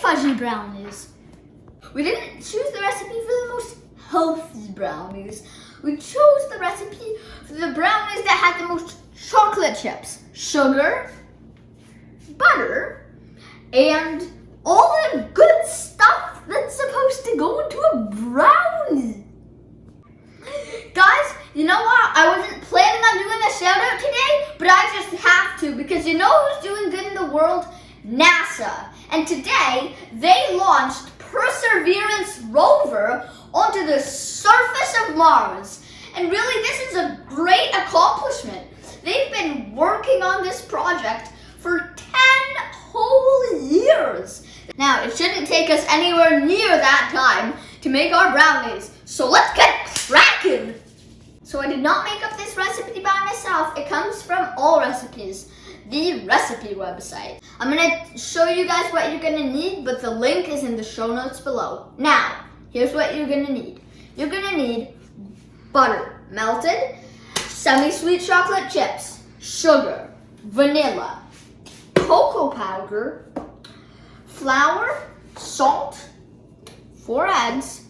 fudgy brownies. We didn't choose the recipe for the most healthy brownies. We chose the recipe for the brownies that had the most chocolate chips, sugar, butter, and all the good stuff that's supposed to go into a brownie. Guys, you know what? I wasn't planning on doing a shout out today, but I just have to because you know who's doing good in the world? NASA. And today, they launched Perseverance rover onto the surface of Mars. And really, this is a great accomplishment. They've been working on this project for 10 whole years. Now, it shouldn't take us anywhere near that time to make our brownies. So let's get cracking. So I did not make up this recipe by myself. It comes from All Recipes, the recipe website. I'm gonna show you guys what you're gonna need, but the link is in the show notes below. Now, here's what you're gonna need. You're gonna need butter, melted, semi-sweet chocolate chips, sugar, vanilla, cocoa powder, flour, salt, 4 eggs,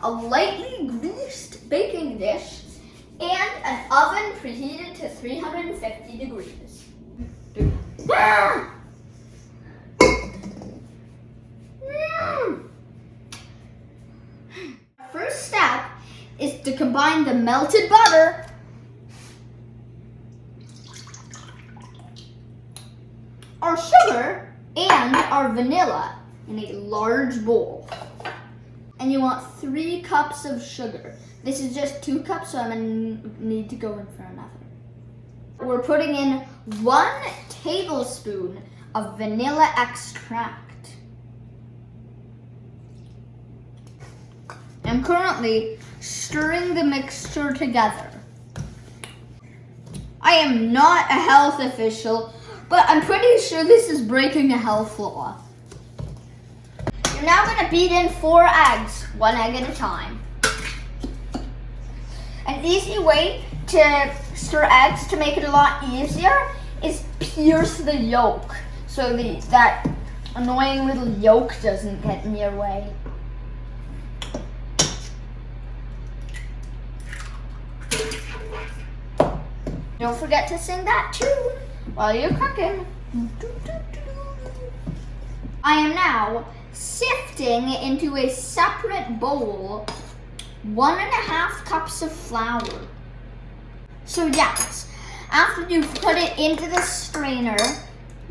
a lightly greased baking dish, and an oven preheated to 350 degrees. First step is to combine the melted butter, our sugar, and our vanilla in a large bowl. And you want 3 cups of sugar. This is just 2 cups, so I'm gonna need to go in for another. We're putting in 1 tablespoon of vanilla extract. I'm currently stirring the mixture together. I am not a health official, but I'm pretty sure this is breaking a health law. You're now gonna beat in 4 eggs, 1 egg at a time. An easy way to stir eggs to make it a lot easier is pierce the yolk so that annoying little yolk doesn't get in your way. Don't forget to sing that tune while you're cooking. I am now sifting into a separate bowl 1.5 cups of flour. So yes, after you've put it into the strainer,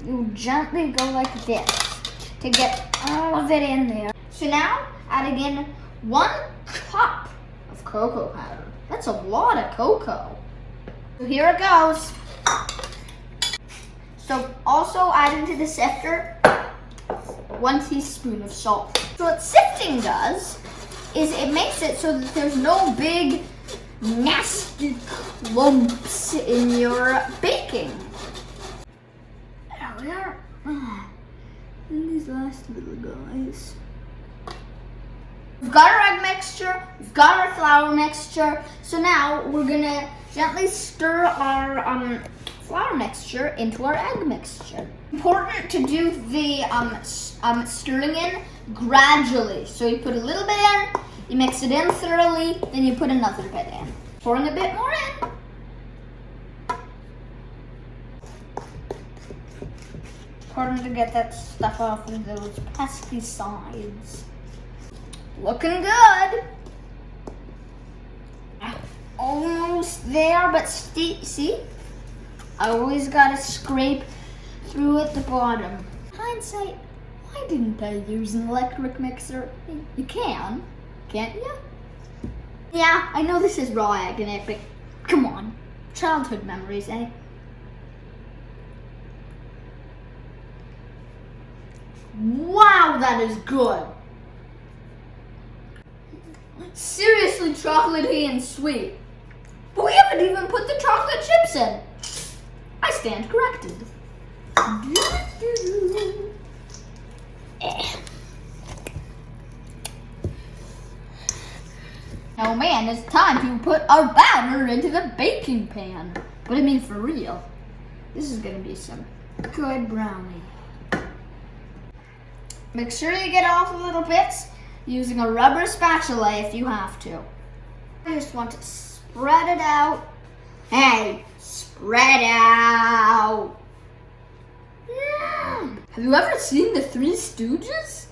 you gently go like this to get all of it in there. So now, adding in 1 cup of cocoa powder. That's a lot of cocoa. So here it goes. So also add into the sifter 1 teaspoon of salt. So what sifting does is it makes it so that there's no big nasty clumps in your baking. There we are. And these last little guys. We've got our egg mixture, we've got our flour mixture. So now we're gonna gently stir our flour mixture into our egg mixture. Important to do the stirring in gradually. So you put a little bit in, you mix it in thoroughly, then you put another bit in. Pouring a bit more in. Important to get that stuff off of those pesky sides. Looking good. Almost there, but see? I always gotta scrape through at the bottom. Hindsight, why didn't I use an electric mixer? You can, can't you? Yeah, I know this is raw egg in it, but come on. Childhood memories, eh? Wow, that is good. Seriously chocolatey and sweet. But we haven't even put the chocolate chips in. I stand corrected. Oh man, it's time to put our batter into the baking pan. But I mean for real. This is gonna be some good brownie. Make sure you get off the little bits using a rubber spatula if you have to. I just want to spread it out. Hey, spread out. Yeah. Have you ever seen the Three Stooges?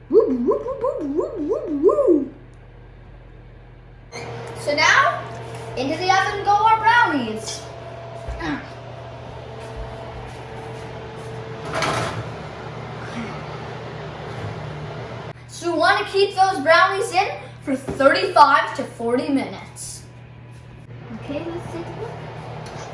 Woo, woo, woo, woo, woo, woo, woo. So now, into the oven go our brownies. So we want to keep those brownies in for 35 to 40 minutes. Okay, let's take a look.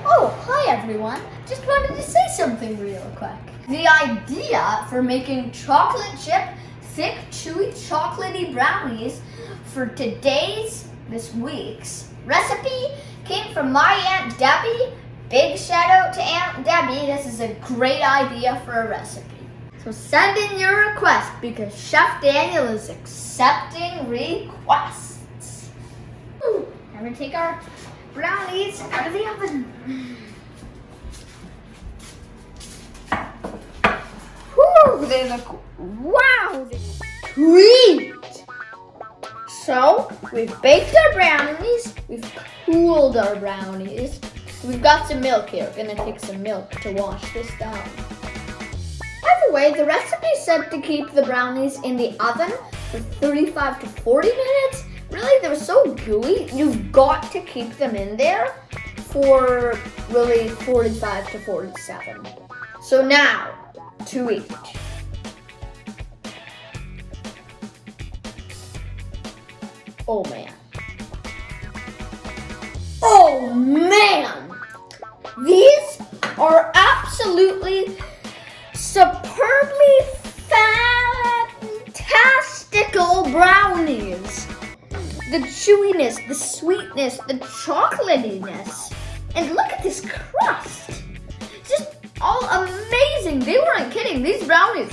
Oh, hi everyone. Just wanted to say something real quick. The idea for making chocolate chip, thick, chewy, chocolatey brownies for this week's recipe came from my Aunt Debbie. Big shout out to Aunt Debbie. This is a great idea for a recipe. So send in your request because Chef Daniel is accepting requests. Ooh, I'm gonna take our brownies out of the oven. Whew, they look, wow, sweet. So, we've baked our brownies, we've cooled our brownies. We've got some milk here. We're gonna take some milk to wash this down. By the way, the recipe said to keep the brownies in the oven for 35 to 40 minutes. Really, they're so gooey, you've got to keep them in there for really 45 to 47. So now, to eat. Oh man. Oh man! These are absolutely superbly fantastical brownies. The chewiness, the sweetness, the chocolatiness. And look at this crust. Just all amazing. They weren't kidding. These brownies.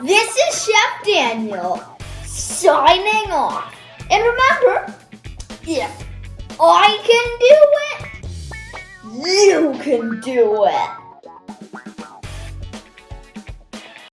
This is Chef Daniel signing off. And remember, if I can do it, you can do it.